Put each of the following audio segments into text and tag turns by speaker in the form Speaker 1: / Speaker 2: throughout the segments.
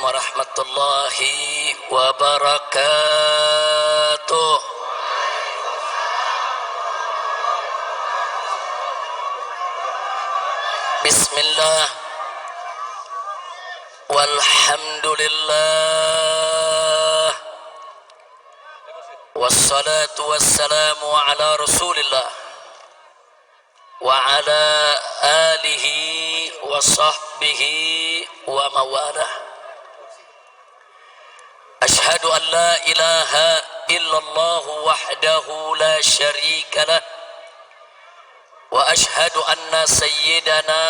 Speaker 1: warahmatullahi wabarakatuh. Bismillah, walhamdulillah, wassalatu wassalamu ala rasulillah wa ala alihi wa sahbihi wa mawalah. Ashhadu an la ilaha illallah wahdahu la syarika lah, wa ashhadu anna sayyidana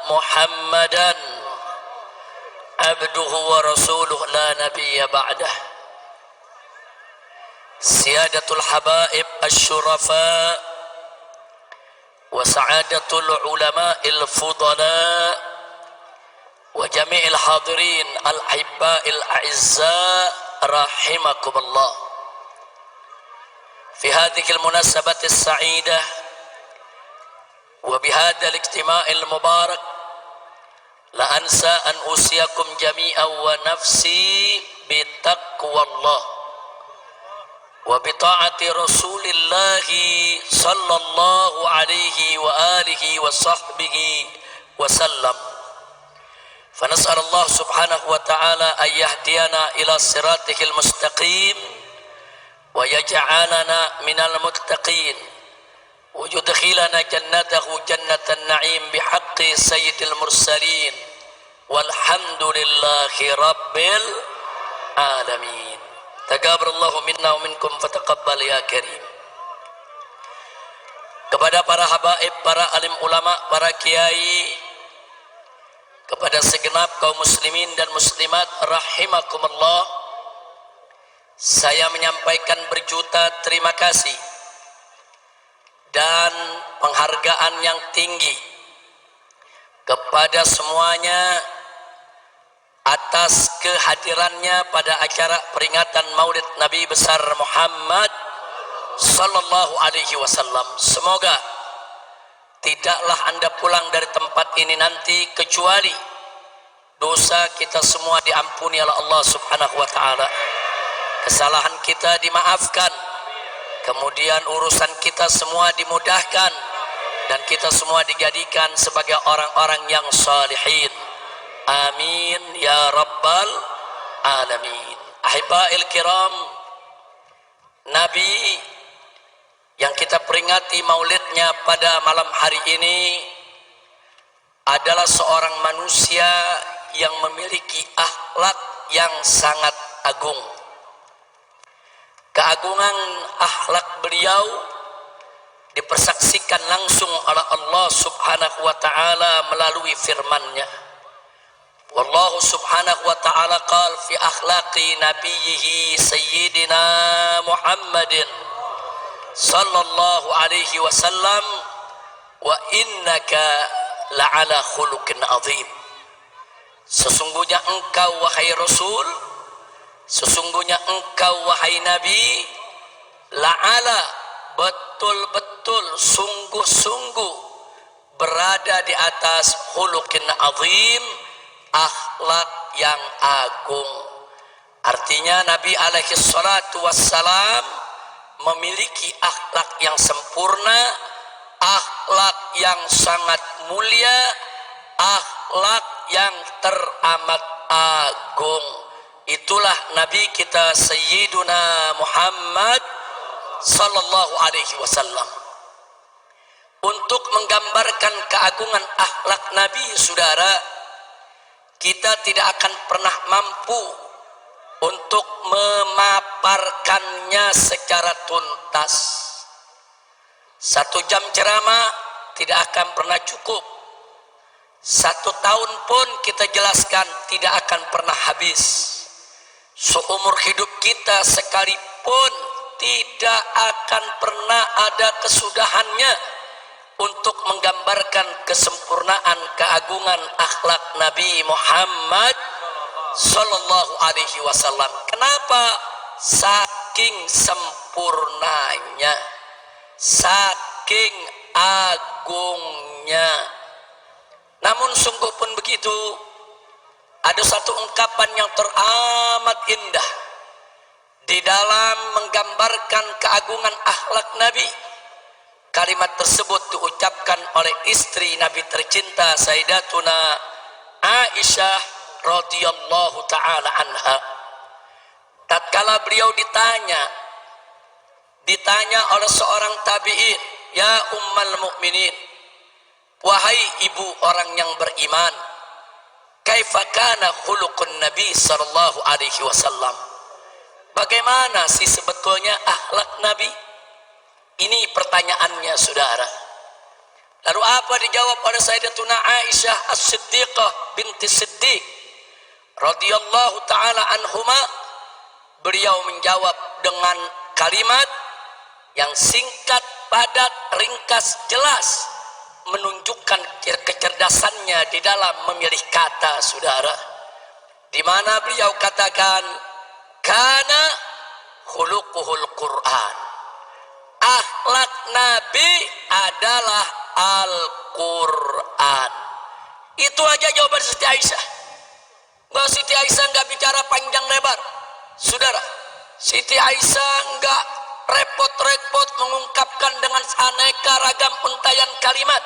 Speaker 1: Muhammadan abduhu wa rasuluh la nabiyya ba'dah. Siyadatul habaib asyurafa wa sa'adatul ulama'il fudala wa jami'il hadirin al-hibba'il a'izza rahimakumullah. Fi hadhihi al-munasabati as-sa'idah wa bihadha al-ijtima'il mubarak la ansa an usiyakum jami'an wa nafsi bitaqwallah wa bita'ati rasulillahi sallallahu alaihi wa alihi wa sahbihi wa sallam. فنسأل الله سبحانه وتعالى أن يهدينا إلى صراطه المستقيم ويجعلنا من المتقين ويدخلنا جنته جنة النعيم بحق سيد المرسلين والحمد لله رب العالمين. تقبل الله منا ومنكم فتقبل يا كريم. Kepada para habaib, para alim ulama, para kiai, kepada segenap kaum muslimin dan muslimat rahimakumullah, saya menyampaikan berjuta terima kasih dan penghargaan yang tinggi kepada semuanya atas kehadirannya pada acara peringatan Maulid Nabi besar Muhammad sallallahu alaihi wasallam. Semoga tidaklah Anda pulang dari tempat ini nanti kecuali dosa kita semua diampuni oleh Allah Subhanahu wa taala. Kesalahan kita dimaafkan. Kemudian urusan kita semua dimudahkan dan kita semua dijadikan sebagai orang-orang yang salihin. Amin ya rabbal alamin. Ahibba'il kiram, Nabi yang kita peringati maulidnya pada malam hari ini adalah seorang manusia yang memiliki akhlak yang sangat agung. Keagungan akhlak beliau dipersaksikan langsung oleh Allah Subhanahu wa taala melalui firman-Nya. Wallahu Subhanahu wa taala qala fi akhlaqi nabiyhi sayyidina Muhammadin sallallahu alaihi wasallam wa innaka la'ala khuluqin azim. Sesungguhnya engkau wahai Rasul, sesungguhnya engkau wahai Nabi, la'ala, betul-betul, sungguh-sungguh berada di atas khuluqin azim, akhlak yang agung. Artinya Nabi alaihi salatu wassalam memiliki akhlak yang sempurna, akhlak yang sangat mulia, akhlak yang teramat agung. Itulah Nabi kita Sayyiduna Muhammad sallallahu alaihi wasallam. Untuk menggambarkan keagungan akhlak Nabi, saudara, kita tidak akan pernah mampu untuk memaparkannya secara tuntas. 1 jam ceramah tidak akan pernah cukup. 1 tahun pun kita jelaskan tidak akan pernah habis. Seumur hidup kita sekalipun tidak akan pernah ada kesudahannya untuk menggambarkan kesempurnaan keagungan akhlak Nabi Muhammad sallallahu alaihi wasallam. Kenapa? Saking sempurnanya, saking agungnya. Namun sungguh pun begitu, ada satu ungkapan yang teramat indah di dalam menggambarkan keagungan akhlak Nabi. Kalimat tersebut diucapkan oleh istri Nabi tercinta Sayyidatuna Aisyah radhiyallahu taala anha. Tatkala beliau ditanya oleh seorang tabi'in, "Ya ummal mukminin, wahai ibu orang yang beriman, kaifa kana khuluqun Nabi sallallahu alaihi wasallam?" Bagaimana sih sebetulnya akhlak Nabi? Ini pertanyaannya, saudara. Lalu apa dijawab oleh Sayyidatuna Aisyah As-Siddiqah binti Siddiq radhiyallahu taala anhuma? Beliau menjawab dengan kalimat yang singkat, padat, ringkas, jelas, menunjukkan kecerdasannya di dalam memilih kata, saudara. Di mana beliau katakan, "Kana khuluquhul Qur'an." Akhlak Nabi adalah Al-Quran. Itu aja jawaban Siti Aisyah. Siti Aisyah nggak bicara panjang lebar, saudara. Siti Aisyah nggak repot-repot mengungkapkan dengan aneka ragam untayan kalimat.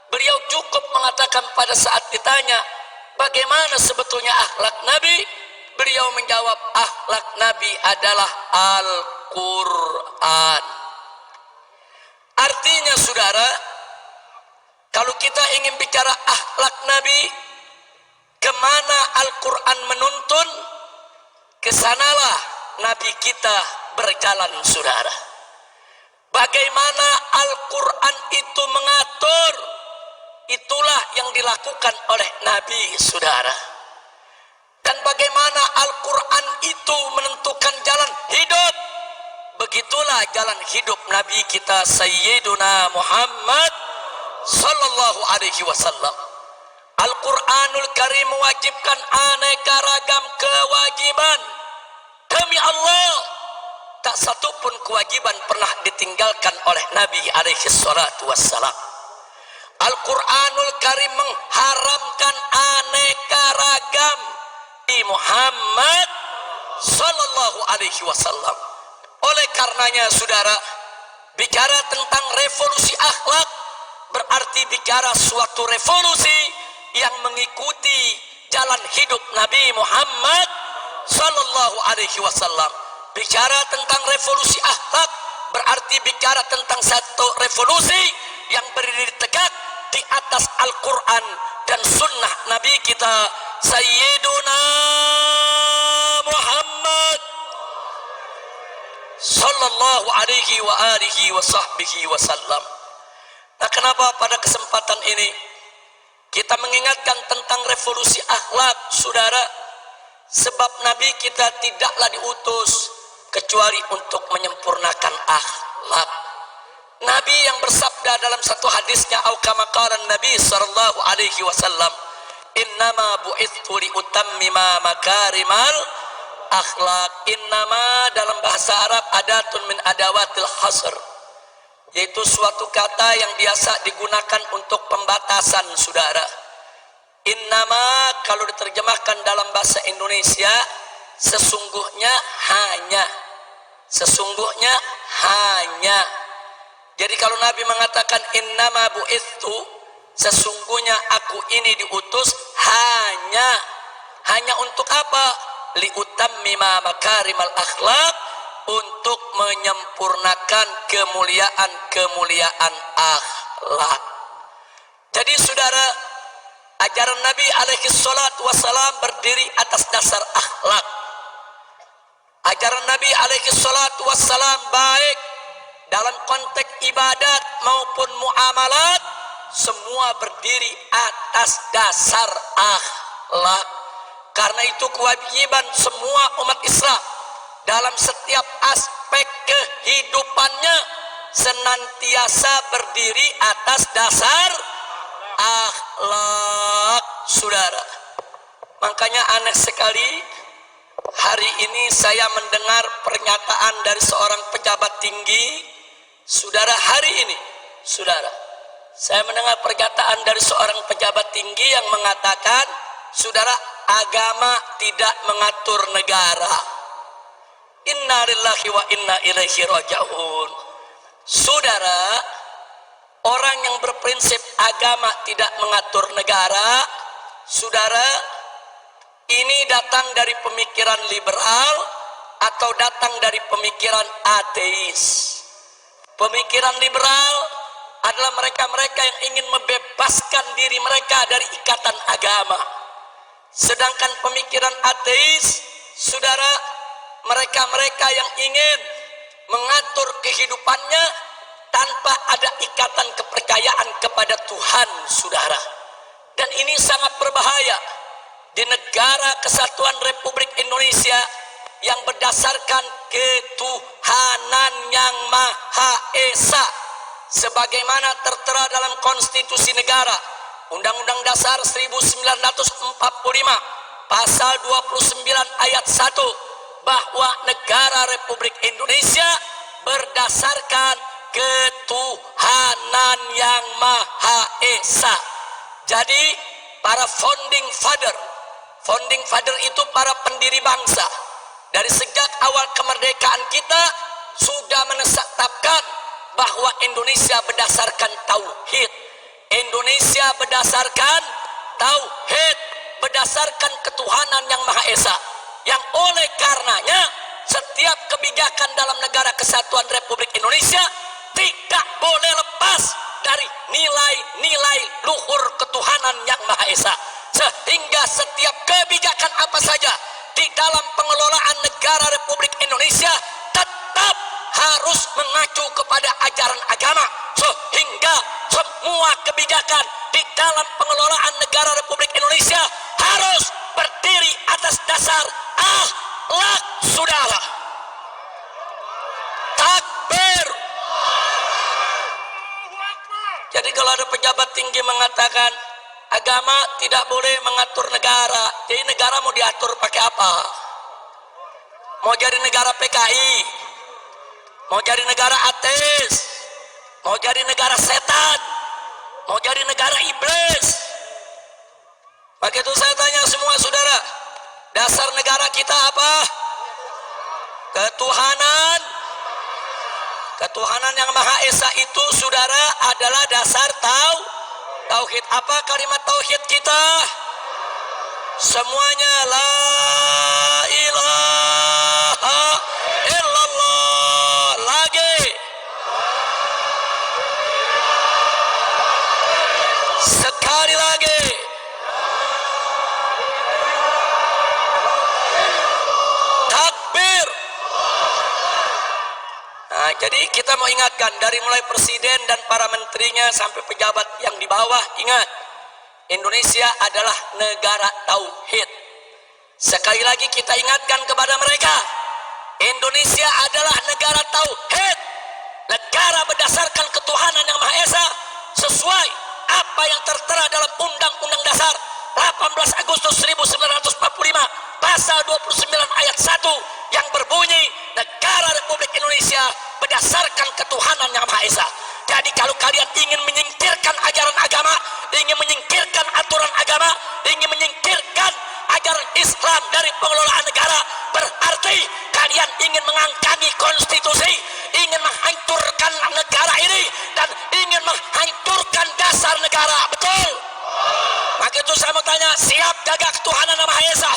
Speaker 1: Beliau cukup mengatakan pada saat ditanya, bagaimana sebetulnya akhlak Nabi? Beliau menjawab, akhlak Nabi adalah Al-Quran. Artinya, saudara, kalau kita ingin bicara akhlak Nabi, kemana Al-Quran menuntun, kesanalah Nabi kita berjalan, saudara. Bagaimana Al-Quran itu mengatur, itulah yang dilakukan oleh Nabi, saudara. Dan bagaimana Al-Quran itu menentukan jalan hidup, begitulah jalan hidup Nabi kita Sayyiduna Muhammad sallallahu alaihi wasallam. Al-Quranul Karim mewajibkan aneka ragam kewajiban. Demi Allah, tak satu pun kewajiban pernah ditinggalkan oleh Nabi alaihi salatu wassalam. Al-Quranul Karim mengharamkan aneka ragam di Muhammad sallallahu alaihi wasallam. Oleh karenanya, saudara, bicara tentang revolusi akhlak berarti bicara suatu revolusi yang mengikuti jalan hidup Nabi Muhammad sallallahu alaihi wasallam. Bicara tentang revolusi akhlak berarti bicara tentang satu revolusi yang berdiri tegak di atas Al-Quran dan sunnah Nabi kita Sayyiduna Muhammad sallallahu alaihi wa alihi wa sahbihi wasallam. Nah, kenapa pada kesempatan ini kita mengingatkan tentang revolusi akhlak, saudara? Sebab Nabi kita tidaklah diutus kecuali untuk menyempurnakan akhlak. Nabi yang bersabda dalam satu hadisnya, au kama qala Nabi sallallahu alaihi wasallam, innama bu'ithu li utammima makarimal akhlak. Innama dalam bahasa Arab adatun min adawatil hasr, yaitu suatu kata yang biasa digunakan untuk pembatasan, saudara. Innama kalau diterjemahkan dalam bahasa Indonesia, sesungguhnya hanya. Sesungguhnya hanya. Jadi kalau Nabi mengatakan innama bu'ithu, sesungguhnya aku ini diutus hanya. Hanya untuk apa? Liutammima makarimal akhlak, untuk menyempurnakan kemuliaan akhlak. Jadi, saudara, ajaran Nabi alaihi salatu wassalam berdiri atas dasar akhlak. Ajaran Nabi alaihi salatu wassalam baik dalam konteks ibadat maupun muamalat, semua berdiri atas dasar akhlak. Karena itu kewajiban semua umat Islam dalam setiap aspek kehidupannya senantiasa berdiri atas dasar akhlak, saudara. Makanya aneh sekali, hari ini saya mendengar pernyataan dari seorang pejabat tinggi, saudara. Hari ini, saudara, saya mendengar pernyataan dari seorang pejabat tinggi yang mengatakan, saudara, agama tidak mengatur negara. Inna lillahi wa inna ilaihi raji'un. Saudara, orang yang berprinsip agama tidak mengatur negara, saudara, ini datang dari pemikiran liberal atau datang dari pemikiran ateis. Pemikiran liberal adalah mereka-mereka yang ingin membebaskan diri mereka dari ikatan agama. Sedangkan pemikiran ateis, saudara, mereka-mereka yang ingin mengatur kehidupannya tanpa ada ikatan kepercayaan kepada Tuhan, saudara. Dan ini sangat berbahaya di negara kesatuan Republik Indonesia yang berdasarkan ketuhanan yang Maha Esa, sebagaimana tertera dalam konstitusi negara, Undang-Undang Dasar 1945, pasal 29 ayat 1, bahwa negara Republik Indonesia berdasarkan ketuhanan yang Maha Esa. Jadi para founding father itu para pendiri bangsa. Dari sejak awal kemerdekaan kita sudah menetapkan bahwa Indonesia berdasarkan tauhid. Indonesia berdasarkan tauhid, berdasarkan ketuhanan yang Maha Esa. Yang oleh karenanya setiap kebijakan dalam negara kesatuan Republik Indonesia tidak boleh lepas dari nilai-nilai luhur ketuhanan yang Maha Esa. Sehingga setiap kebijakan apa saja di dalam pengelolaan negara Republik Indonesia tetap harus mengacu kepada ajaran agama, sehingga semua kebijakan di dalam pengelolaan negara Republik Indonesia harus berdiri atas dasar akhlak, saudara. Takbir. Jadi kalau ada pejabat tinggi mengatakan agama tidak boleh mengatur negara, jadi negara mau diatur pakai apa? Mau jadi negara PKI, mau jadi negara ateis, mau jadi negara setan, mau jadi negara iblis. Maka itu saya tanya semua saudara, dasar negara kita apa? Ketuhanan. Ketuhanan yang Maha Esa itu, saudara, adalah dasar tauhid. Apa kalimat tauhid kita? Semuanya la ilaha illallah. Lagi. Sekali lagi. Takbir. Nah, jadi kita mau ingatkan dari mulai presiden dan para menterinya sampai pejabat yang di bawah, ingat, Indonesia adalah negara tauhid. Sekali lagi kita ingatkan kepada mereka, Indonesia adalah negara tauhid, negara berdasarkan ketuhanan yang Maha Esa, sesuai apa yang tertera dalam Undang-Undang Dasar 18 Agustus 1945 pasal 29 ayat 1 yang berbunyi negara Republik Indonesia berdasarkan ketuhanan yang Maha Esa. Jadi kalau kalian ingin menyingkirkan ajaran agama, ingin menyingkirkan aturan agama, ingin menyingkirkan ajaran Islam dari pengelolaan negara, berarti kalian ingin mengangkangi konstitusi, ingin menghancurkan negara ini, dan ingin menghancurkan dasar negara. Betul? Maka itu saya mau tanya, siap gagak ketuhanan yang Maha Esa?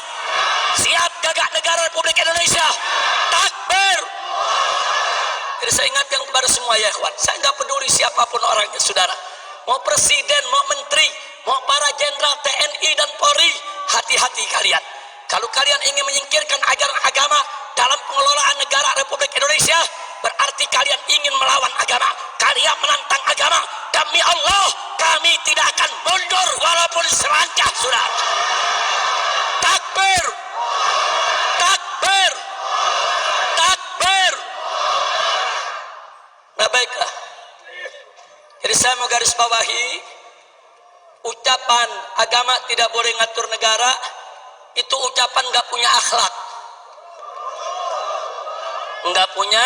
Speaker 1: Siap gagak negara Republik Indonesia? Takbir. Jadi saya ingatkan kepada semua ya ikhwan, saya nggak peduli siapapun orangnya saudara, mau presiden, mau menteri, mau para jenderal TNI dan Polri, hati-hati kalian. Kalau kalian ingin menyingkirkan ajaran agama dalam pengelolaan negara Republik Indonesia, berarti kalian ingin melawan agama, kalian menantang agama. Demi Allah, kami tidak akan mundur walaupun selangkah, saudara. Takbir. Takbir. Takbir. Nah baiklah, jadi saya mau garis bawahi, ucapan agama tidak boleh ngatur negara itu ucapan nggak punya akhlak, nggak punya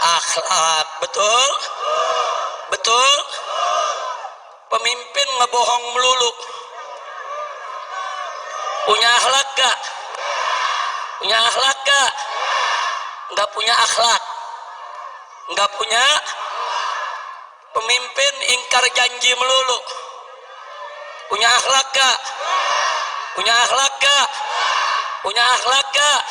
Speaker 1: akhlak. Betul? Betul? Pemimpin ngebohong melulu. Punya akhlak gak? Punya akhlak gak? Nggak punya akhlak. Nggak punya pemimpin, ingkar janji melulu. Punya akhlak gak? Punya akhlak gak? Punya akhlak gak?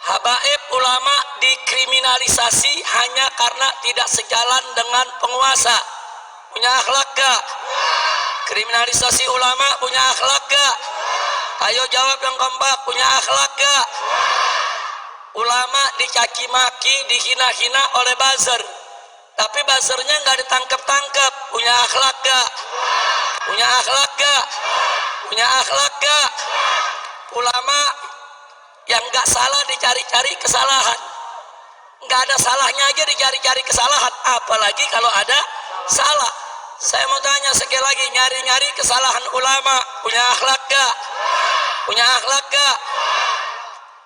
Speaker 1: Habaib ulama dikriminalisasi hanya karena tidak sejalan dengan penguasa. Punya akhlak gak? Kriminalisasi ulama punya akhlak gak? Ayo jawab yang kompak, punya akhlak gak? Ulama dicaci maki, dihina-hina oleh buzzer, tapi buzzernya nggak ditangkap-tangkap. Punya akhlak gak? Punya akhlak gak? Punya akhlak gak? Ulama yang nggak salah dicari-cari kesalahan, nggak ada salahnya aja dicari-cari kesalahan, apalagi kalau ada salah. Saya mau tanya sekali lagi, nyari-nyari kesalahan ulama punya akhlak gak? Punya akhlak gak?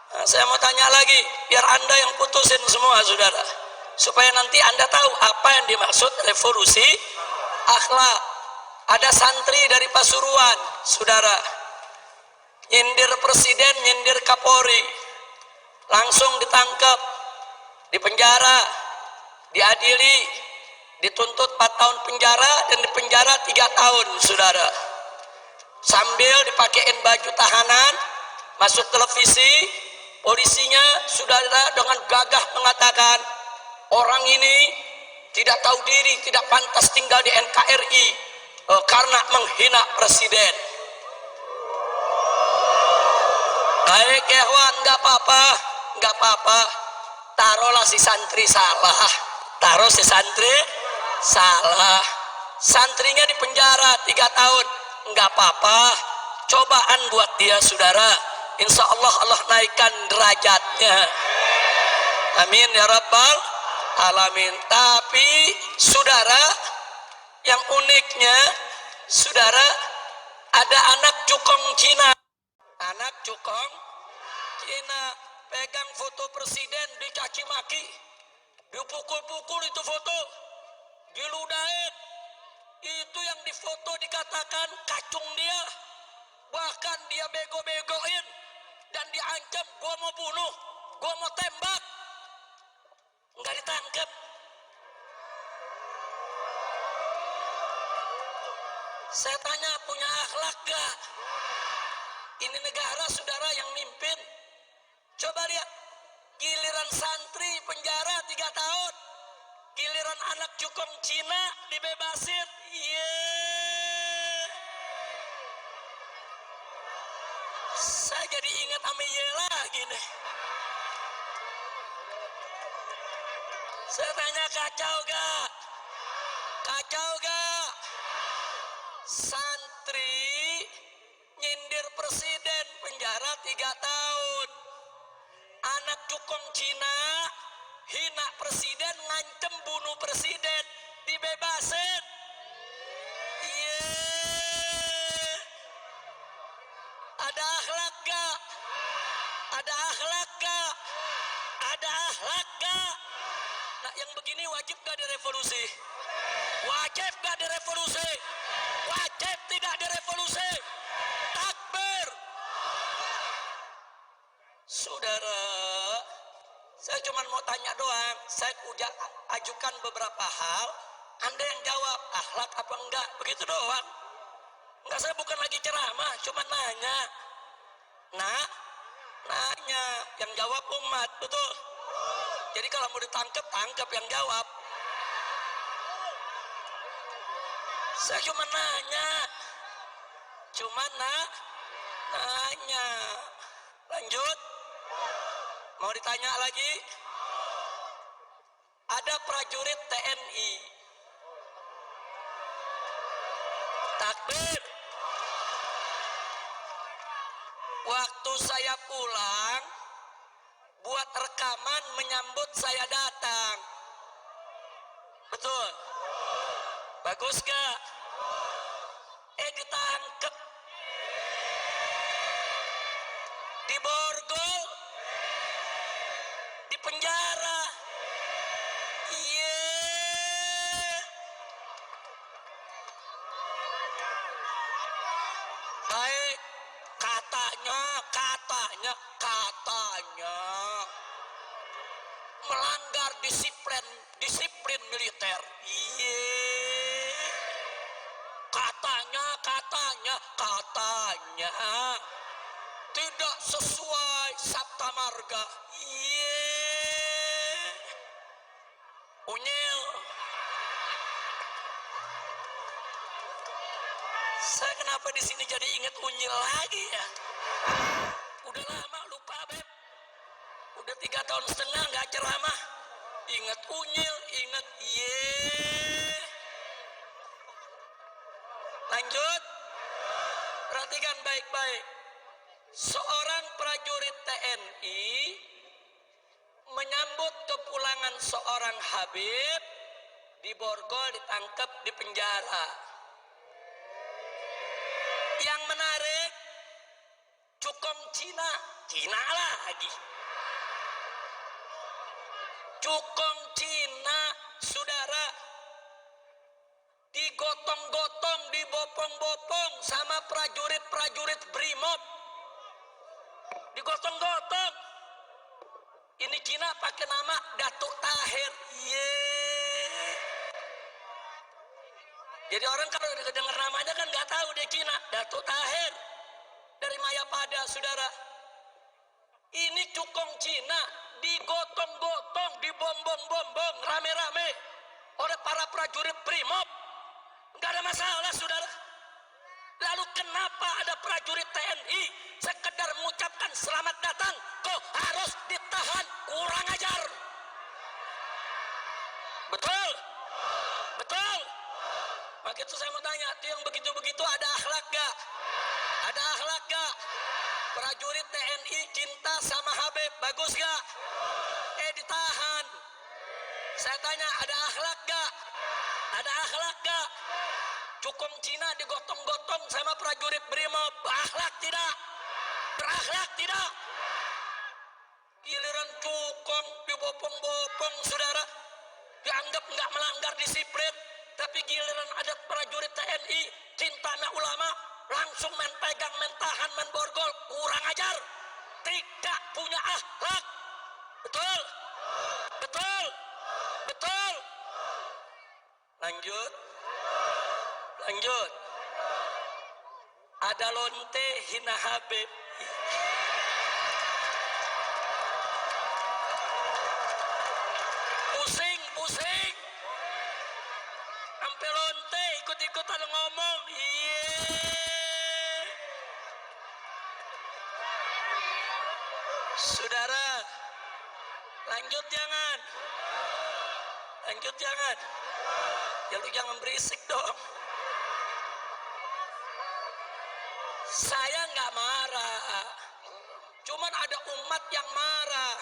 Speaker 1: Nah, saya mau tanya lagi, biar anda yang putusin semua saudara, supaya nanti anda tahu apa yang dimaksud revolusi akhlak. Ada santri dari Pasuruan saudara, nyindir presiden, nyindir Kapolri, langsung ditangkap, dipenjara, diadili, dituntut 4 tahun penjara dan dipenjara 3 tahun saudara, sambil dipakein baju tahanan, masuk televisi. Polisinya saudara dengan gagah mengatakan orang ini tidak tahu diri, tidak pantas tinggal di NKRI karena menghina presiden. Baik ya Wan, nggak apa-apa, nggak apa-apa. Taruhlah si santri salah, taruh si santri salah, santrinya di penjara 3 tahun, nggak apa-apa. Cobaan buat dia saudara. Insya Allah Allah naikkan derajatnya. Amin ya rabbal alamin. Tapi saudara, yang uniknya saudara, ada anak cukong Cina. Anak cukong Cina pegang foto presiden, dicaci maki, dipukul-pukul itu foto, diludahin. Itu yang difoto dikatakan kacung dia, bahkan dia bego-begoin dan diancam, gua mau bunuh, gua mau tembak, nggak ditangkap. Saya tanya, punya akhlak gak? Ini negara saudara yang mimpin. Coba lihat, giliran santri penjara 3 tahun, giliran anak cukong Cina dibebasin. Saya jadi ingat sama Ye lagi nih. Saya tanya, kacau gak? Kacau gak? Santri nyindir presiden penjara 3 tahun. Anak cukong Cina hina presiden, ngancem bunuh presiden, dibebasin. Ada akhlak gak? Ada akhlak gak? Ada akhlak gak? Nah yang begini wajib gak direvolusi? Wajib gak direvolusi? Wajib tidak direvolusi? Takbir. Saudara, saya cuma mau tanya doang. Saya udah ajukan beberapa hal, anda yang jawab akhlak apa enggak, begitu doang. Enggak, saya bukan lagi ceramah, cuma nanya. Nah, nanya, yang jawab umat, betul. Jadi kalau mau ditangkap, tangkap yang jawab. Saya cuma nanya, nanya. Lanjut. Mau ditanya lagi? Ada prajurit TNI. Takbir. Waktu saya pulang, buat rekaman menyambut saya datang. Betul? Bagus gak? Ditangkep. Diborgol. Di penjara. Baik, militer. Iye. Katanya tidak sesuai Sabta Marga. Iye. Unyil. Saya kenapa di sini jadi ingat unyil lagi ya? Udah lama lupa Beb. Udah 3 tahun setengah nggak ceramah. Ingat unyil, ingat ye. Lanjut. Perhatikan baik-baik. Seorang prajurit TNI menyambut kepulangan seorang Habib di Borgol, ditangkap di penjara. Yang menarik, Cukong Cina lagi. Cukong Cina, saudara, digotong-gotong, dibopong-bopong sama prajurit-prajurit Brimob. Digotong-gotong. Ini Cina pakai nama Datuk Tahir. Yeay. Jadi orang kalau dengar namanya kan nggak tahu dia Cina. Datuk Tahir dari Mayapada, saudara. Ini Cukong Cina digotong-gotong, dibombong-bombong rame-rame oleh para prajurit Brimob. Nggak ada masalah, saudara. Lalu kenapa ada prajurit TNI sekedar mengucapkan selamat datang kok harus ditahan? Kurang ajar. Betul? Betul? Maka itu saya mau tanya, yang begitu-begitu ada akhlak gak? Ada akhlak gak? Prajurit TNI cinta sama Habib, bagus gak? Ditahan. Saya tanya, ada akhlak gak? Ada akhlak gak? Cukong Cina digotong-gotong sama prajurit Brimob, berakhlak tidak? Berakhlak tidak? Giliran Cukong dibopong-bopong, saudara, dianggap nggak melanggar disiplin, tapi giliran ada prajurit TNI cinta sama ulama langsung main pegang, main tahan, main borgol. Kurang ajar, tidak punya akhlak. Betul? Betul? Betul? Lanjut. Lanjut. Ada lonte hina Habib. Pusing. Sampai lonte ikut-ikutan ngomong. Saudara, lanjut jangan. Lanjut jangan. Ya lu jangan berisik dong. Saya nggak marah, cuman ada umat yang marah,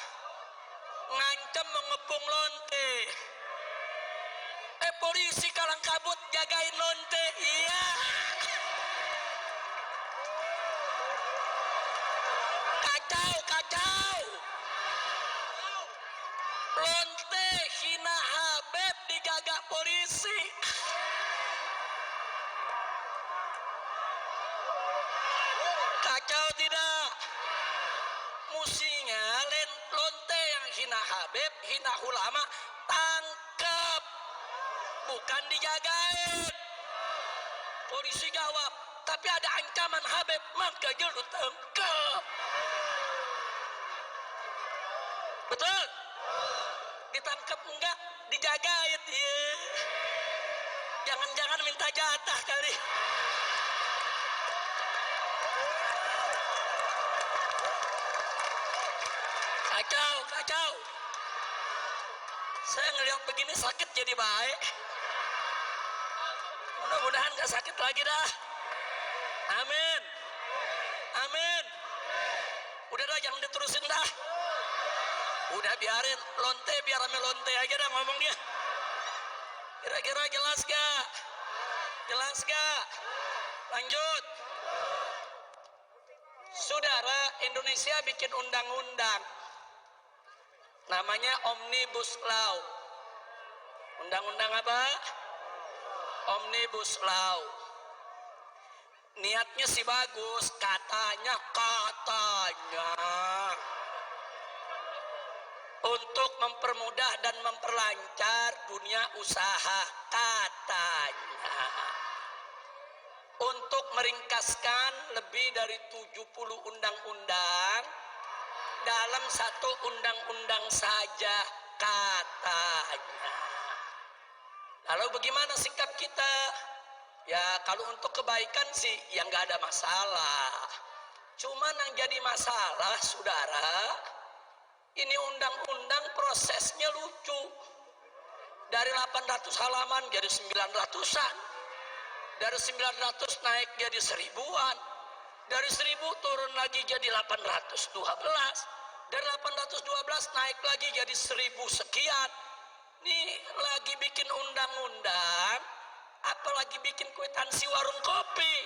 Speaker 1: ngancam mengepung lonte. Polisi kalang kabut jagain lonte, iya. Kacau. Lonte hina Habib dijaga polisi. Kacau tidak? Musinya lonte yang hina Habib, hina ulama, tangkap, bukan dijagain. Polisi jawab, tapi ada ancaman Habib, maka lu tangkap. Betul? Ditangkap enggak? Dijagain. Jangan-jangan minta jatah kali. Kacau. Saya ngelihat begini sakit jadi baik. Mudah-mudahan gak sakit lagi dah. Amin. Udah dah, jangan diterusin dah. Udah biarin lonte, biar rame lonte aja dah ngomongnya. Kira-kira jelas gak? Lanjut. Saudara, Indonesia bikin undang-undang namanya Omnibus Law. Undang-undang apa? Omnibus Law. Niatnya sih bagus, katanya untuk mempermudah dan memperlancar dunia usaha katanya. Untuk meringkaskan lebih dari 70 undang-undang dalam satu undang-undang saja katanya. Lalu bagaimana sikap kita? Ya kalau untuk kebaikan sih yang nggak ada masalah. Cuman yang jadi masalah saudara, ini undang-undang prosesnya lucu. Dari 800 halaman jadi 900-an. Dari 900 naik jadi 1000-an. Dari 1000 turun lagi jadi 812. Dari 812 naik lagi jadi 1000 sekian. Nih lagi bikin undang-undang, apalagi bikin kwitansi warung kopi.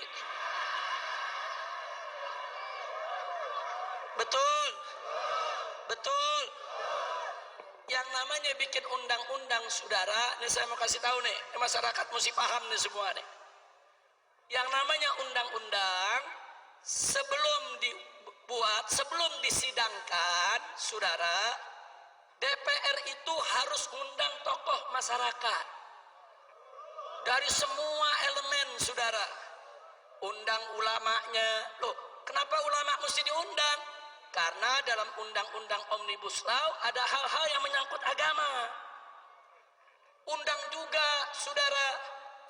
Speaker 1: Betul, betul. Yang namanya bikin undang-undang saudara, ini saya mau kasih tahu nih, masyarakat mesti paham nih semua nih. Yang namanya undang-undang sebelum dibuat, sebelum disidangkan, saudara, DPR itu harus undang tokoh masyarakat dari semua elemen, saudara. Undang ulamanya. Loh, kenapa ulama mesti diundang? Karena dalam undang-undang Omnibus Law ada hal-hal yang menyangkut agama. Undang juga, saudara,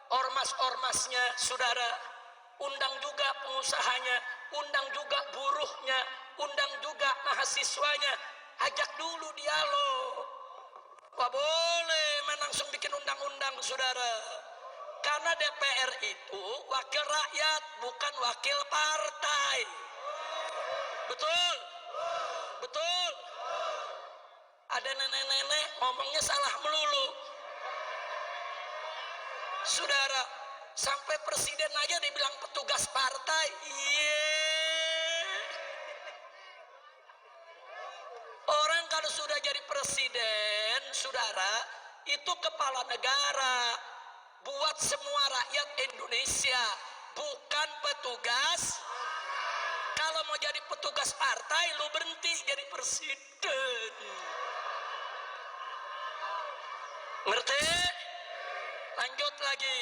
Speaker 1: ormas-ormasnya, saudara. Undang juga pengusahanya, undang juga buruhnya, undang juga mahasiswanya. Ajak dulu dialog. Wah boleh langsung bikin undang-undang, saudara. Karena DPR itu wakil rakyat, bukan wakil partai. Betul? Betul? Ada nenek-nenek ngomongnya salah melulu. Saudara, sampai presiden aja dibilang petugas partai. Orang kalau sudah jadi presiden, saudara, itu kepala negara, buat semua rakyat Indonesia, bukan petugas. Kalau mau jadi petugas partai, lu berhenti jadi presiden. Ngerti? Lanjut lagi.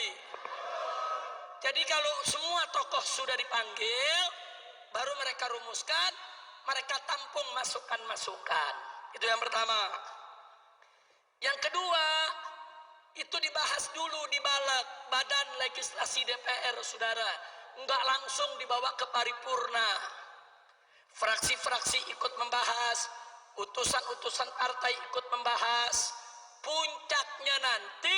Speaker 1: Jadi kalau semua tokoh sudah dipanggil, baru mereka rumuskan, mereka tampung masukan-masukan. Itu yang pertama. Yang kedua, itu dibahas dulu di Badan Legislasi DPR, saudara. Enggak langsung dibawa ke paripurna. Fraksi-fraksi ikut membahas, utusan-utusan partai ikut membahas. Puncaknya nanti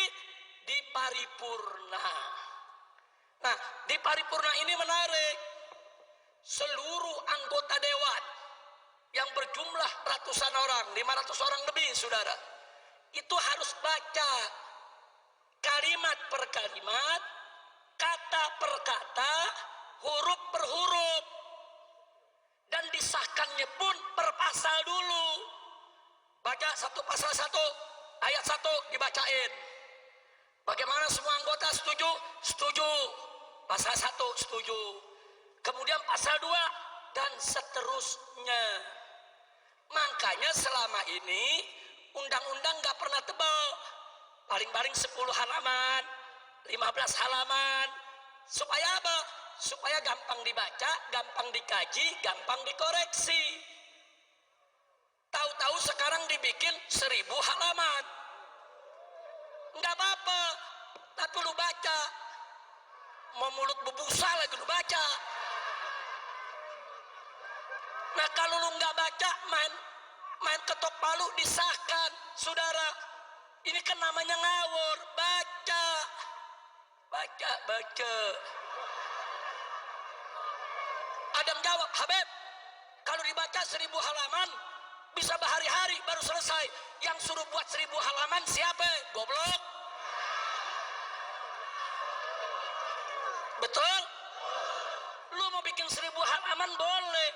Speaker 1: di paripurna. Nah, di paripurna ini menarik. Seluruh anggota dewan yang berjumlah ratusan orang, 500 orang lebih, saudara, itu harus baca kalimat per kalimat, kata per kata, huruf per huruf, dan disahkannya pun per pasal dulu. Baca satu pasal satu, ayat satu dibacain. Bagaimana semua anggota setuju? Setuju. Pasal satu setuju. Kemudian pasal 2 dan seterusnya. Makanya selama ini undang-undang gak pernah tebal. Paling-paling 10 halaman, 15 halaman. Supaya apa? Supaya gampang dibaca, gampang dikaji, gampang dikoreksi. Tahu-tahu sekarang dibikin 1000 halaman. Enggak apa-apa, tapi lu baca. Mau mulut bebusa lagi lu baca. Nah kalau lu nggak baca, main ketok palu disahkan, saudara. Ini kan namanya ngawur. Baca, baca. Ada yang jawab, Habib, kalau dibaca 1000 halaman bisa berhari-hari baru selesai. Yang suruh buat 1000 halaman siapa? Goblok. Betul? Lu mau bikin 1000 halaman boleh,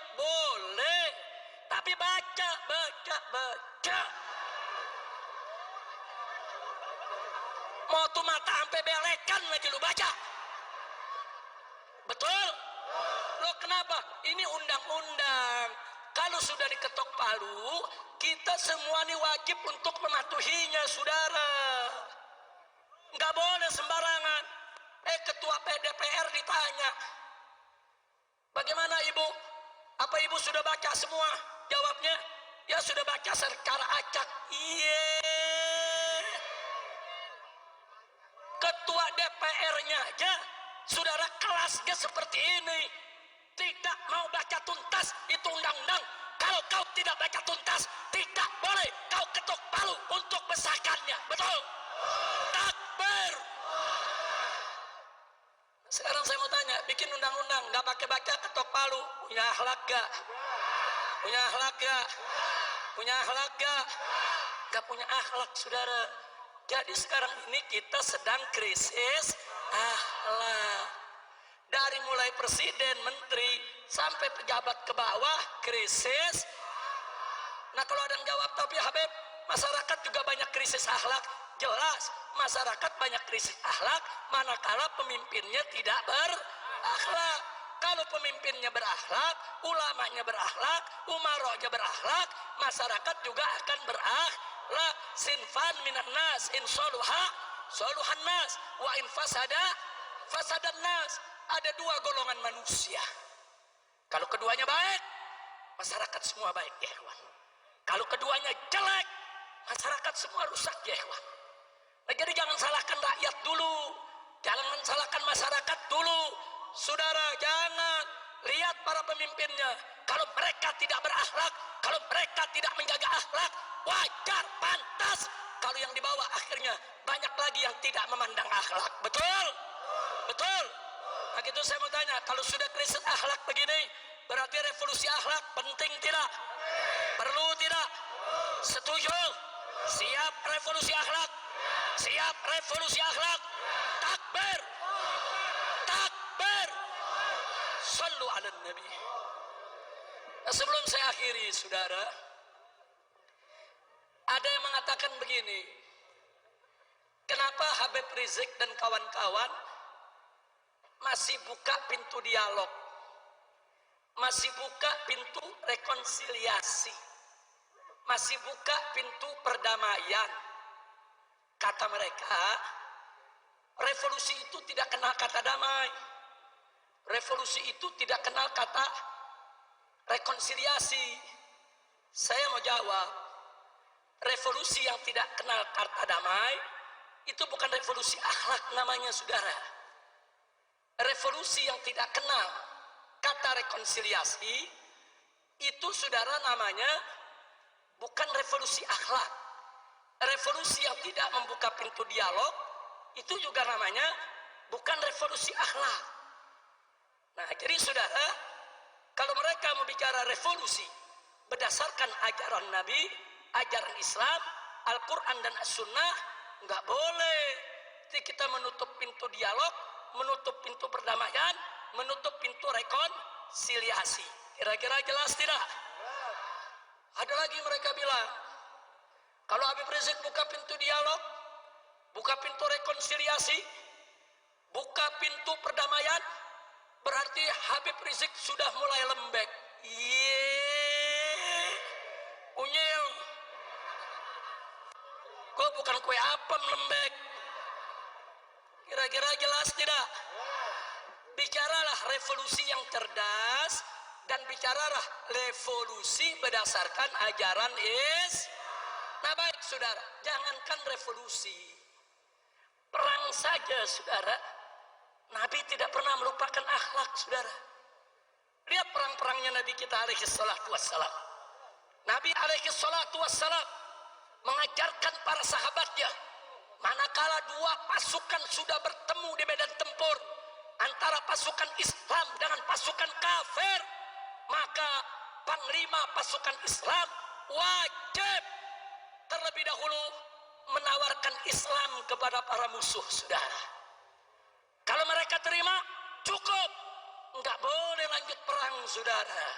Speaker 1: tapi baca. Mau tuh mata sampai belekan lagi lu baca. Betul? Lo kenapa? Ini undang-undang.
Speaker 2: Kalau sudah diketok palu, kita semua ini wajib untuk mematuhinya, saudara. Nggak boleh sembarangan. Ketua PDPR ditanya, bagaimana ibu? Apa ibu sudah baca semua? Jawabnya, ya sudah baca secara acak. Iya. Ketua DPR-nya aja, saudara, kelasnya seperti ini. Tidak mau baca tuntas, itu undang-undang. Kalau kau tidak baca tuntas, tidak boleh kau ketuk palu untuk mesahkannya. Betul? Takbir. Sekarang saya mau tanya, bikin undang-undang nggak pakai baca ketok palu, punya akhlak gak? Punya akhlak gak? Punya akhlak gak? Gak punya akhlak, saudara. Jadi sekarang ini kita sedang krisis akhlak. Dari mulai presiden, menteri, sampai pejabat ke bawah, krisis. Nah kalau ada yang jawab, tapi Habib, masyarakat juga banyak krisis akhlak. Jelas, masyarakat banyak krisis akhlak, manakala pemimpinnya tidak berakhlak. Kalau pemimpinnya berakhlak, ulamanya berakhlak, umarohnya berakhlak, masyarakat juga akan berakhlak. Sinfan minan nas, in soluha, soluhan nas, wa in fasada, fasadan nas. Ada dua golongan manusia. Kalau keduanya baik, masyarakat semua baik, ya kawan. Kalau keduanya jelek, masyarakat semua rusak, ya kawan. Nah, jadi jangan salahkan rakyat dulu, jangan salahkan masyarakat dulu, saudara. Jangan lihat para pemimpinnya. Kalau mereka tidak berakhlak, kalau mereka tidak menjaga akhlak, wajar, pantas. Kalau yang di bawah akhirnya banyak lagi yang tidak memandang akhlak. Betul? Betul? Nah gitu saya mau tanya, kalau sudah krisis akhlak begini, berarti revolusi akhlak penting tidak? Perlu tidak? Setuju? Siap revolusi akhlak? Siap revolusi akhlak? Takbir! Takbir! Sallu ala Nabi. Nah, sebelum saya akhiri, saudara, ada yang mengatakan begini, kenapa Habib Rizik dan kawan-kawan masih buka pintu dialog, masih buka pintu rekonsiliasi, masih buka pintu perdamaian? Kata mereka, revolusi itu tidak kenal kata damai, revolusi itu tidak kenal kata rekonsiliasi. Saya mau jawab, revolusi yang tidak kenal kata damai itu bukan revolusi akhlak namanya, saudara. Revolusi yang tidak kenal kata rekonsiliasi itu, saudara, namanya bukan revolusi akhlak. Revolusi yang tidak membuka pintu dialog itu juga namanya bukan revolusi akhlak. Nah jadi saudara, kalau mereka mau bicara revolusi berdasarkan ajaran Nabi, ajaran Islam, Al-Quran dan As-Sunnah, nggak boleh. Jadi kita menutup pintu dialog, menutup pintu perdamaian, menutup pintu rekonsiliasi. Kira-kira jelas tidak? Ada lagi mereka bilang, kalau Habib Rizik buka pintu dialog, buka pintu rekonsiliasi, buka pintu perdamaian, berarti Habib Rizik sudah mulai lembek. Yeay, unyil. Kok bukan kue apem lembek? Kira-kira jelas tidak? Bicaralah revolusi yang cerdas dan bicaralah revolusi berdasarkan ajaran Islam. Nah baik saudara, jangankan revolusi, perang saja saudara, Nabi tidak pernah melupakan akhlak, saudara. Lihat perang-perangnya Nabi kita alaihi salatu wassalam. Nabi alaihi salatu wassalam mengajarkan para sahabatnya, manakala dua pasukan sudah bertemu di medan tempur antara pasukan Islam dengan pasukan kafir, maka panglima pasukan Islam wajib terlebih dahulu menawarkan Islam kepada para musuh, saudara. Kalau mereka terima, cukup, nggak boleh lanjut perang, saudara.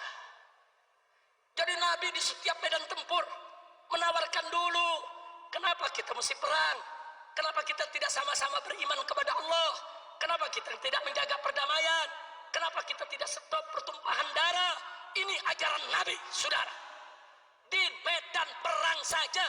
Speaker 2: Jadi Nabi di setiap medan tempur menawarkan dulu, kenapa kita mesti perang? Kenapa kita tidak sama-sama beriman kepada Allah? Kenapa kita tidak menjaga perdamaian? Kenapa kita tidak stop pertumpahan darah? ini ajaran Nabi, saudara. Di medan perang saja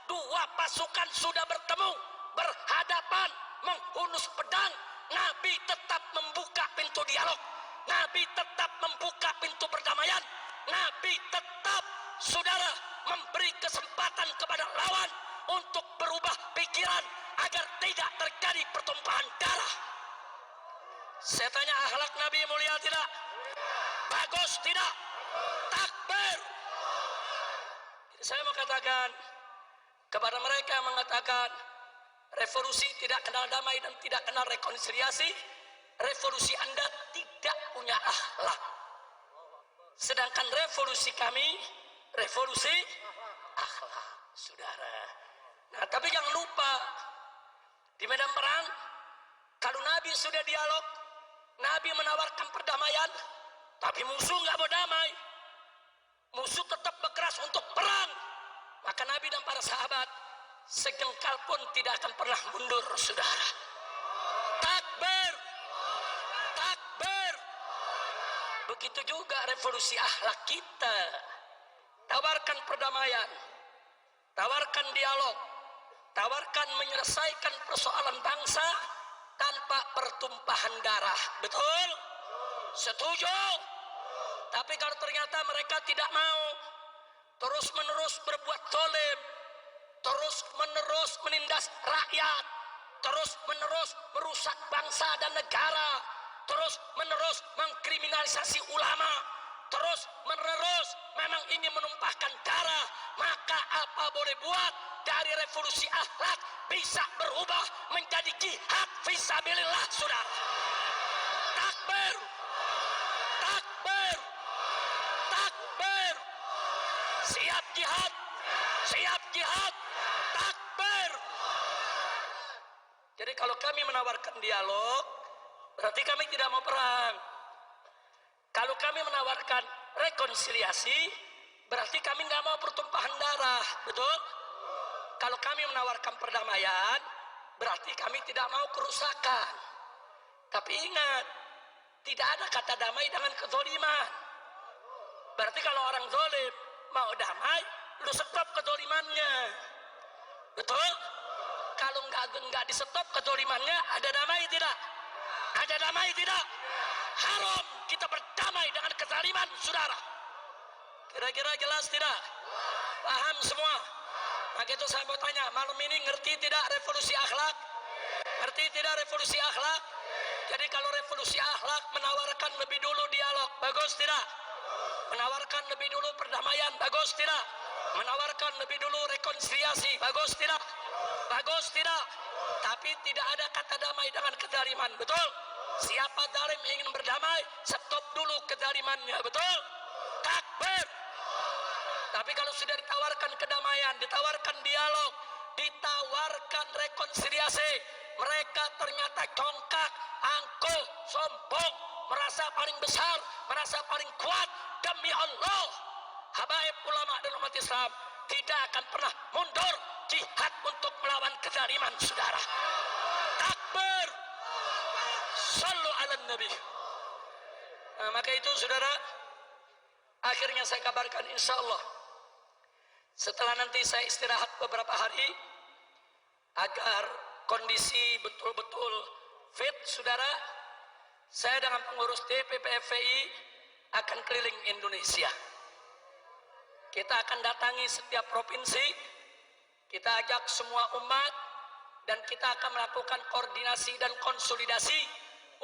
Speaker 2: dua pasukan sudah bertemu, berhadapan, menghunus pedang, Nabi tetap membuka pintu dialog, Nabi tetap membuka pintu perdamaian, Nabi tetap, saudara, memberi kesempatan kepada lawan untuk berubah pikiran agar tidak terjadi pertumpahan darah. Saya tanya, akhlak Nabi mulia tidak? Bagus tidak? Takbir. Saya mau katakan kepada mereka yang mengatakan revolusi tidak kenal damai dan tidak kenal rekonsiliasi, revolusi Anda tidak punya akhlak. Sedangkan revolusi kami, revolusi akhlak, saudara. Nah, tapi jangan lupa, di medan perang, kalau Nabi sudah dialog, Nabi menawarkan perdamaian, tapi musuh nggak mau damai. Musuh tetap berkeras untuk perang. Maka Nabi dan para sahabat sejengkal pun tidak akan pernah mundur, saudara. Takbir, takbir. Begitu juga revolusi akhlak kita. Tawarkan perdamaian, tawarkan dialog, tawarkan menyelesaikan persoalan bangsa tanpa pertumpahan darah. Betul? Setuju? Tapi kalau ternyata mereka tidak mau, terus menerus berbuat zalim, terus menerus menindas rakyat, terus menerus merusak bangsa dan negara, terus menerus mengkriminalisasi ulama, terus menerus memang ingin menumpahkan darah, maka apa boleh buat, dari revolusi akhlak bisa berubah menjadi jihad fisabilillah, saudara. Takbir, takbir, takbir. Siap jihad, siap jihad, takbir. Jadi kalau kami menawarkan dialog, berarti kami tidak mau perang. Kalau kami menawarkan rekonsiliasi, berarti kami nggak mau pertumpahan darah, betul? Kalau kami menawarkan perdamaian, berarti kami tidak mau kerusakan. Tapi ingat, tidak ada kata damai dengan kezoliman. Berarti kalau orang zolim mau damai, lu stop kezolimannya, betul? Kalau nggak di stop kezolimannya, ada damai tidak? Ada damai tidak? Haram kita berdamai dengan kezaliman, saudara. Kira-kira jelas tidak? Paham semua? Maka itu saya mau tanya, malam ini ngerti tidak revolusi akhlak? Ngerti tidak revolusi akhlak? Jadi kalau revolusi akhlak menawarkan lebih dulu dialog, bagus tidak? Menawarkan lebih dulu perdamaian, bagus tidak? Menawarkan lebih dulu rekonsiliasi, bagus tidak? Bagus tidak? Tapi tidak ada kata damai dengan kezaliman, betul? Siapa zalim ingin berdamai, stop dulu kezalimannya, betul? Takbir. Tapi kalau sudah ditawarkan kedamaian, ditawarkan dialog, ditawarkan rekonsiliasi, mereka ternyata congkak, angkuh, sombong, merasa paling besar, merasa paling kuat, demi Allah, habaib ulama dan umat Islam tidak akan pernah mundur jihad untuk melawan kezaliman, saudara. Takbir. Sallu ala nabi. Nah, maka itu saudara, akhirnya saya kabarkan, insya Allah setelah nanti saya istirahat beberapa hari agar kondisi betul-betul fit, saudara, saya dengan pengurus DPP FPI akan keliling Indonesia. Kita akan datangi setiap provinsi, kita ajak semua umat, dan kita akan melakukan koordinasi dan konsolidasi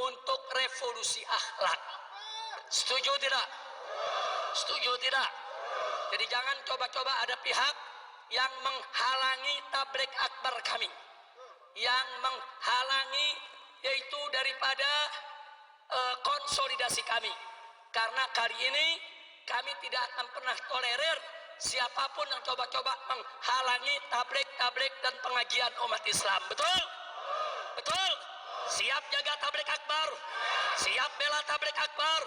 Speaker 2: untuk revolusi akhlak. Setuju tidak? Setuju tidak? Jadi jangan coba-coba ada pihak yang menghalangi tabligh akbar kami, yang menghalangi yaitu daripada konsolidasi kami. Karena kali ini kami tidak akan pernah tolerir siapapun yang coba-coba menghalangi tabligh dan pengajian umat Islam. Betul? Betul? Siap jaga tabligh akbar, siap bela tabligh akbar,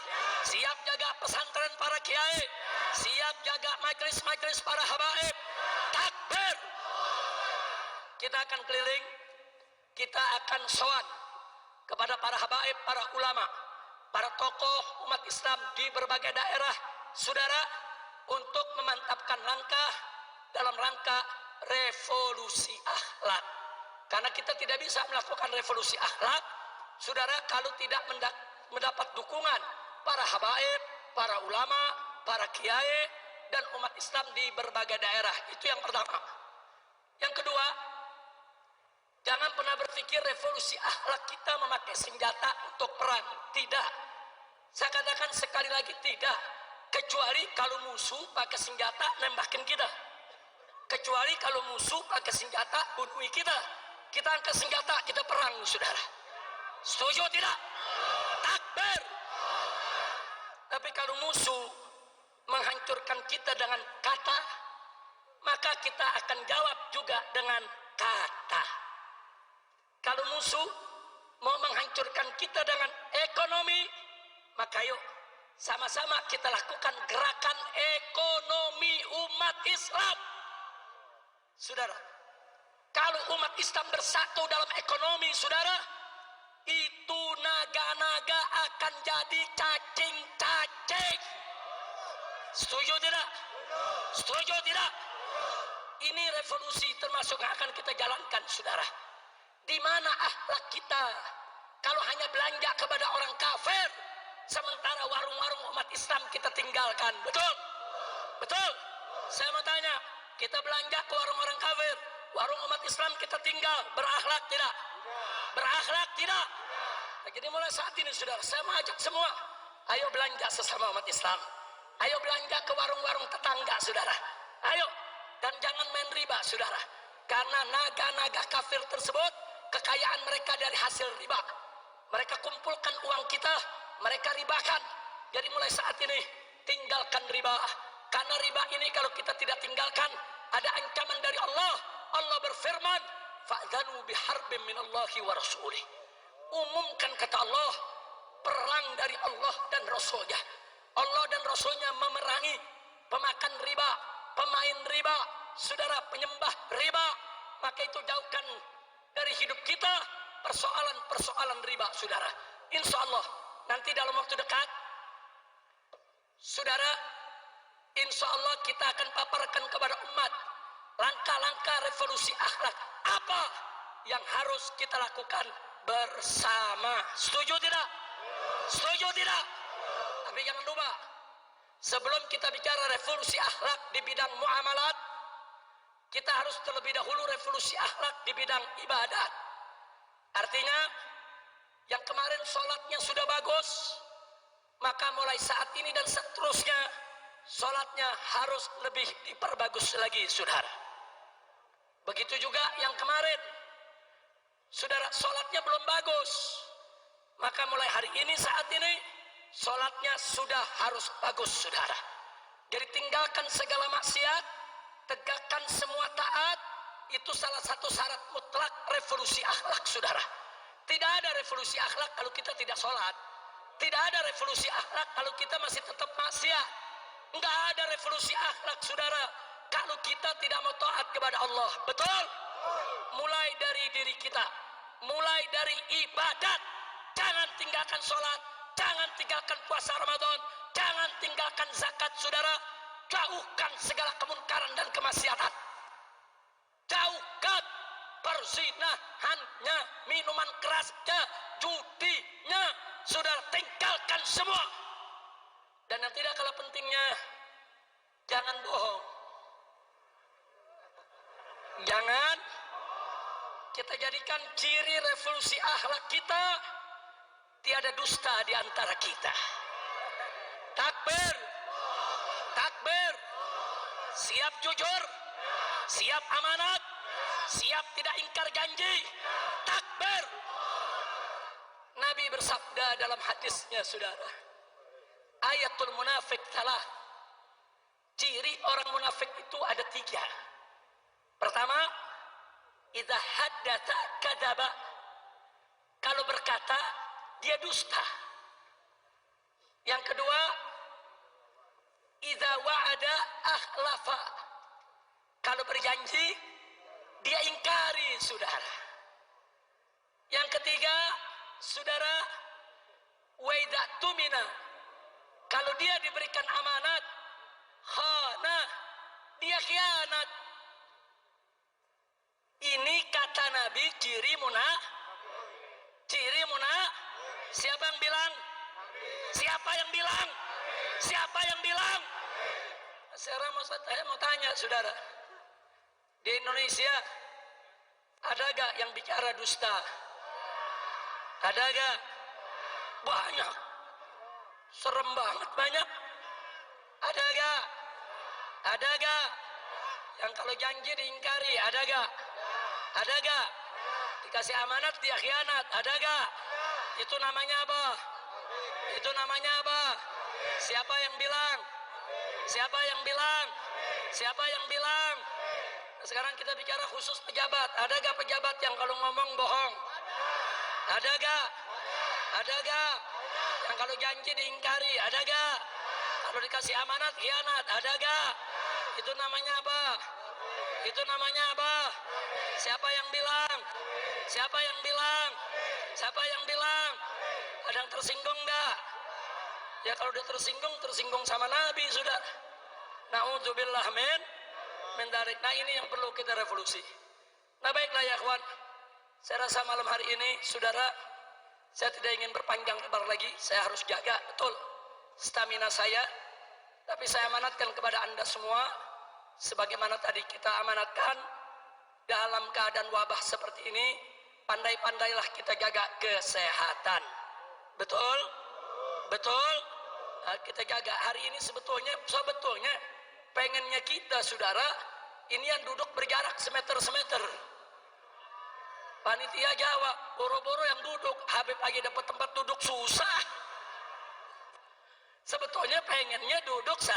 Speaker 2: siap jaga pesantren para kiai, siap jaga majelis-majelis para habaib. Takbir. Kita akan keliling, kita akan sowan kepada para habaib, para ulama, para tokoh umat Islam di berbagai daerah saudara, untuk memantapkan langkah dalam rangka revolusi akhlak. Karena kita tidak bisa melakukan revolusi akhlak, saudara, kalau tidak mendapat dukungan para habaib, para ulama, para kiai, dan umat Islam di berbagai daerah. Itu yang pertama. Yang kedua, jangan pernah berpikir revolusi akhlak kita memakai senjata untuk perang. Tidak. Saya katakan sekali lagi, tidak. Kecuali kalau musuh pakai senjata nembakin kita. Kecuali kalau musuh pakai senjata bunuh kita. Kita angkat senjata, kita perang, saudara. Setuju tidak? Takbir. Tapi kalau musuh menghancurkan kita dengan kata, maka kita akan jawab juga dengan kata. Kalau musuh mau menghancurkan kita dengan ekonomi, maka yuk sama-sama kita lakukan gerakan ekonomi umat Islam. Saudara, kalau umat Islam bersatu dalam ekonomi, saudara, itu naga-naga akan jadi cacing-cacing. Setuju tidak? Setuju tidak? Ini revolusi termasuk yang akan kita jalankan, saudara. Di mana akhlak kita? Kalau hanya belanja kepada orang kafir, sementara warung-warung umat Islam kita tinggalkan. Betul? Betul? Saya mau tanya, kita belanja ke warung orang kafir, warung umat Islam kita tinggal, berakhlak tidak? Berakhlak tidak? Nah, jadi mulai saat ini, saudara, saya mengajak semua, ayo belanja sesama umat Islam. Ayo belanja ke warung-warung tetangga, saudara. Ayo, dan jangan main riba, saudara. Karena naga-naga kafir tersebut, kekayaan mereka dari hasil riba. Mereka kumpulkan uang kita, mereka ribakan. Jadi mulai saat ini, tinggalkan riba. Karena riba ini kalau kita tidak tinggalkan, ada ancaman dari Allah. Allah berfirman, fa'dhanu biharbin minallahi wa rasulih. Umumkan, kata Allah, perang dari Allah dan Rasulnya. Allah dan Rasulnya memerangi pemakan riba, pemain riba, saudara, penyembah riba. Maka itu jauhkan dari hidup kita persoalan-persoalan riba, saudara. Insya Allah nanti dalam waktu dekat, saudara, insya Allah kita akan paparkan kepada umat langkah-langkah revolusi akhlak apa yang harus kita lakukan bersama. Setuju tidak? Setuju tidak? Tapi jangan lupa, sebelum kita bicara revolusi akhlak di bidang muamalat, kita harus terlebih dahulu revolusi akhlak di bidang ibadat. Artinya, yang kemarin sholatnya sudah bagus, maka mulai saat ini dan seterusnya, sholatnya harus lebih diperbagus lagi, saudara. Begitu juga yang kemarin, saudara, sholatnya belum bagus, maka mulai hari ini, saat ini, sholatnya sudah harus bagus, saudara. Jadi tinggalkan segala maksiat, tegakkan semua taat. Itu salah satu syarat mutlak revolusi akhlak, saudara. Tidak ada revolusi akhlak kalau kita tidak sholat. Tidak ada revolusi akhlak kalau kita masih tetap maksiat. Enggak ada revolusi akhlak, saudara, kalau kita tidak mau taat kepada Allah. Betul? Mulai dari diri kita, mulai dari ibadat. Jangan tinggalkan sholat, jangan tinggalkan puasa Ramadan, jangan tinggalkan zakat, saudara. Jauhkan segala kemungkaran dan kemaksiatan. Jauhkan perzinahannya, minuman kerasnya, judinya, saudara, tinggalkan semua. Dan yang tidak kalah pentingnya, jangan bohong. Jangan kita jadikan ciri revolusi akhlak kita, tiada dusta di antara kita. Takbir, takbir, siap jujur, siap amanat, siap tidak ingkar janji. Takbir. Nabi bersabda dalam hadisnya, saudara, ayatul munafik salah. Ciri orang munafik itu ada 3. Pertama, idza haddatsa kadzaba. Kalau berkata, dia dusta. Yang kedua, idza wa'ada akhlafa. Kalau berjanji, dia ingkari, saudara. Yang ketiga, saudara, wa idza tumina. Kalau Kalau dia diberikan amanat, khana, dia khianat. Ini kata Nabi ciri Siapa yang bilang? Siapa yang bilang? Siapa yang bilang? Saya mau tanya saudara, di Indonesia ada gak yang bicara dusta? Ada gak? Banyak. Serem banget banyak. Ada gak? Ada gak? Yang kalau janji diingkari, ada gak? Ada gak? Dikasih amanat dia khianat, ada gak? Itu namanya apa? Itu namanya apa? Siapa yang bilang? Siapa yang bilang? Siapa yang bilang? Nah, sekarang kita bicara khusus pejabat. Ada gak pejabat yang kalau ngomong bohong? Ada gak? Ada gak? Yang kalau janji diingkari, ada gak? Kalau dikasih amanat khianat, ada gak? Itu namanya apa? Itu namanya apa? Siapa yang bilang? Siapa yang bilang? Siapa yang bilang? Ada yang tersinggung gak? Ya kalau dia tersinggung sama Nabi sudah. Na'udzubillah min dzalik. Nah ini yang perlu kita revolusi. Nah baiklah ya kawan, saya rasa malam hari ini saudara, saya tidak ingin berpanjang lebar lagi. Saya harus jaga betul stamina saya. Tapi saya amanatkan kepada anda semua, sebagaimana tadi kita amanatkan, dalam keadaan wabah seperti ini, pandai-pandailah kita jaga kesehatan. Betul? Betul? Nah, kita jaga. Hari ini sebetulnya pengennya kita saudara, ini yang duduk berjarak semeter. Panitia Jawa, boro-boro yang duduk, Habib lagi dapat tempat duduk susah. Sebetulnya pengennya duduk 1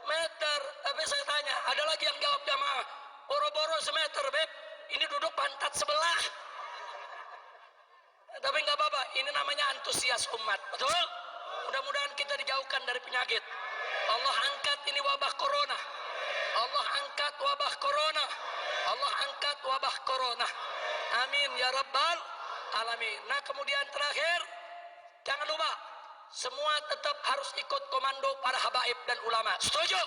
Speaker 2: meter. Tapi saya tanya, ada lagi yang jawab jamaah, boro-boro semeter, Beb. Ini duduk pantat sebelah. Tapi nggak apa-apa, ini namanya antusias umat. Betul? Mudah-mudahan kita dijauhkan dari penyakit. Allah angkat ini wabah corona. Allah angkat wabah corona. Allah angkat wabah corona. Amin ya rabbal alamin. Nah kemudian terakhir, jangan lupa semua tetap harus ikut komando para habaib dan ulama. Setuju?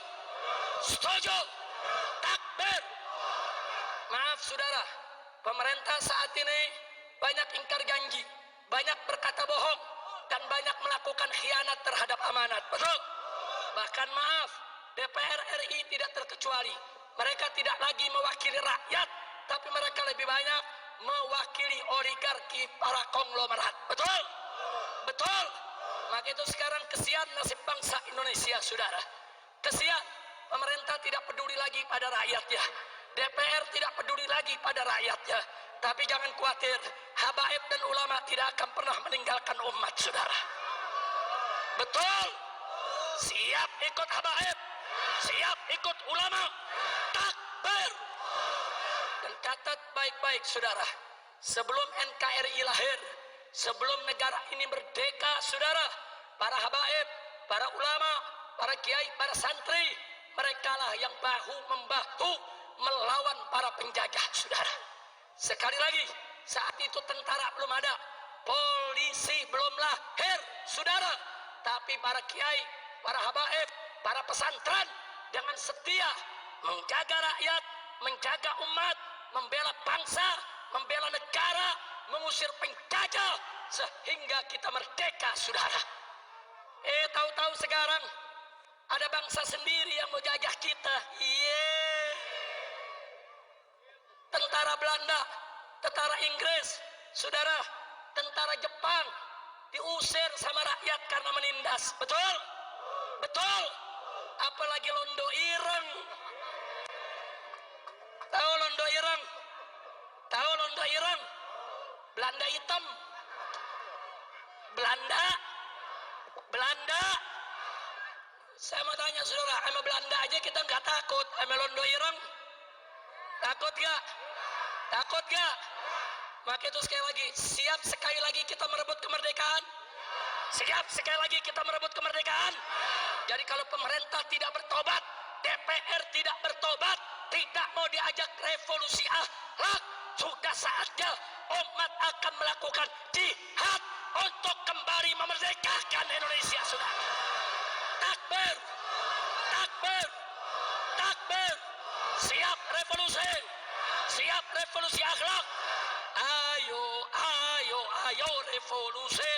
Speaker 2: Setuju? Takbir. Maaf saudara, pemerintah saat ini banyak ingkar janji, banyak berkata bohong, dan banyak melakukan khianat terhadap amanat. Betul? Bahkan maaf, DPR RI tidak terkecuali. Mereka tidak lagi mewakili rakyat, tapi mereka lebih banyak mewakili oligarki para konglomerat. Betul? Betul? Maka itu sekarang kesian nasib bangsa Indonesia, saudara. Kesian, pemerintah tidak peduli lagi pada rakyatnya. DPR tidak peduli lagi pada rakyatnya. Tapi jangan khawatir, habaib dan ulama tidak akan pernah meninggalkan umat, saudara. Betul? Siap ikut habaib, siap ikut ulama. Takbir. Dan catat baik-baik, saudara. Sebelum NKRI lahir, sebelum negara ini merdeka, saudara, para habaib, para ulama, para kiai, para santri, merekalah yang bahu-membahu melawan para penjajah, saudara. Sekali lagi, saat itu tentara belum ada, polisi belum lahir, saudara. Tapi para kiai, para habaib, para pesantren dengan setia menjaga rakyat, menjaga umat, membela bangsa, membela negara, mengusir penjajah sehingga kita merdeka, saudara. Tahu-tahu sekarang ada bangsa sendiri yang mau jajah kita. Tentara Belanda, tentara Inggris, saudara, tentara Jepang diusir sama rakyat karena menindas. Betul? Betul? Apalagi Londo Ireng. Tahu Londo Ireng? Tahu Londo Ireng? Belanda hitam. Belanda. Saya mau tanya saudara, sama Belanda aja kita nggak takut, sama Londo Ireng takut gak? Takut gak? Maka itu sekali lagi, siap sekali lagi kita merebut kemerdekaan? Siap sekali lagi kita merebut kemerdekaan? Jadi kalau pemerintah tidak bertobat, DPR tidak bertobat, tidak mau diajak revolusi akhlak, sudah saatnya umat akan melakukan jihad untuk kembali memerdekakan Indonesia, saudara. Ayo revolusi,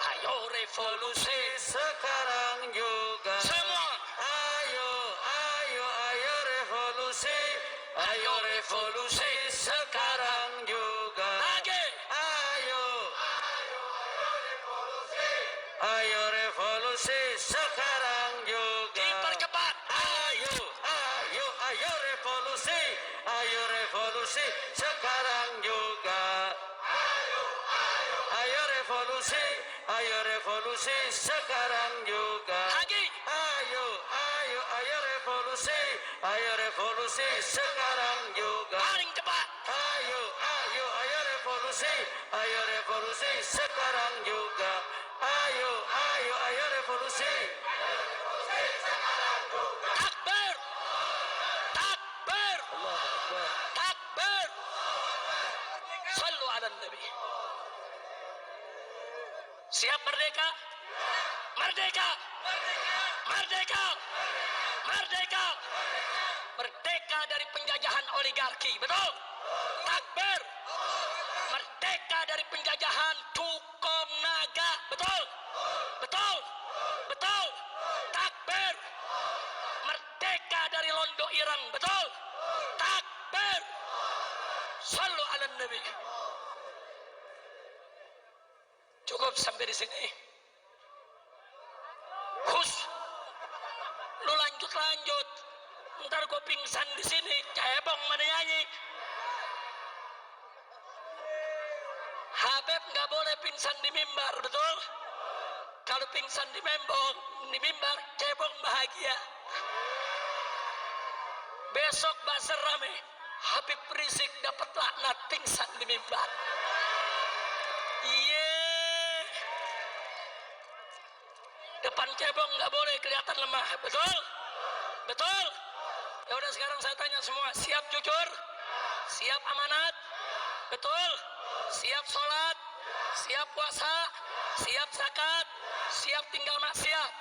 Speaker 2: ayo revolusi
Speaker 3: sekarang juga.
Speaker 2: semua.
Speaker 3: Ayo, ayo, ayo revolusi. Ayo revolusi sekarang juga.
Speaker 2: Lagi.
Speaker 3: Ayo, ayo revolusi sekarang juga.
Speaker 2: Dipercepat.
Speaker 3: Ayo, ayo, ayo revolusi. Ayo revolusi sekarang juga. Ayo revolusi, ayo revolusi sekarang juga.
Speaker 2: Lagi.
Speaker 3: Ayo, ayo, ayo revolusi. Ayo revolusi sekarang juga.
Speaker 2: Paling cepat.
Speaker 3: Ayo, ayo, ayo revolusi. Ayo revolusi sekarang juga. Ayo, ayo, ayo revolusi.
Speaker 2: Takbir. Takbir.
Speaker 3: Allahu Akbar.
Speaker 2: Takbir. Sallu ala Nabi. Siap merdeka? Merdeka. Merdeka. Merdeka. Merdeka dari penjajahan oligarki. Betul? Takbir. Merdeka dari penjajahan tukang naga. Betul? Betul? Betul? Takbir. Merdeka dari londo irang. Betul? Takbir. Sallu ala Nabi. Cukup sampai di sini. Hus. Lu lanjut. Ntar gue pingsan di sini. Cebong mana nyanyi. Habib nggak boleh pingsan di mimbar, betul? Kalau pingsan di mimbar, cebong bahagia. Besok bazar rame. Habib Rizik dapat laknat pingsan di mimbar. Iya. Depan cebong nggak boleh kelihatan lemah, betul? Betul? Ya udah sekarang saya tanya semua, siap jujur? Siap amanat? Betul? Siap sholat? Siap puasa? Siap zakat? Siap tinggal maksiat?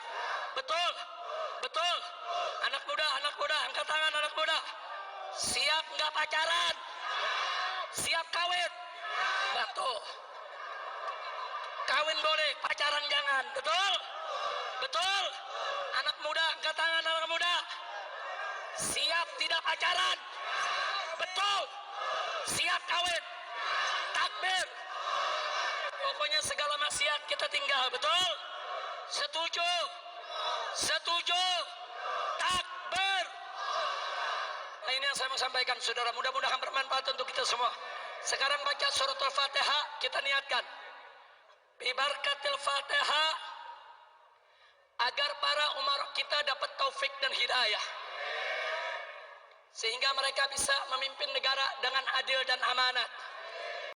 Speaker 2: Betul? Betul? Anak muda, angkat tangan anak muda. Siap nggak pacaran? Siap kawin? Betul. Kawin boleh, pacaran jangan. Betul? Betul? Anak muda, angkat tangan anak muda. Siap tidak pacaran? Betul? Siap kawin? Takbir. Pokoknya segala maksiat kita tinggal. Betul? Setuju? Setuju? Takbir. Nah, ini yang saya mau sampaikan, saudara. Mudah-mudahan bermanfaat untuk kita semua. Sekarang baca surat Al-Fatihah, kita niatkan. Bibarkatil Fatihah, agar para umarok kita dapat taufik dan hidayah. Sehingga mereka bisa memimpin negara dengan adil dan amanat.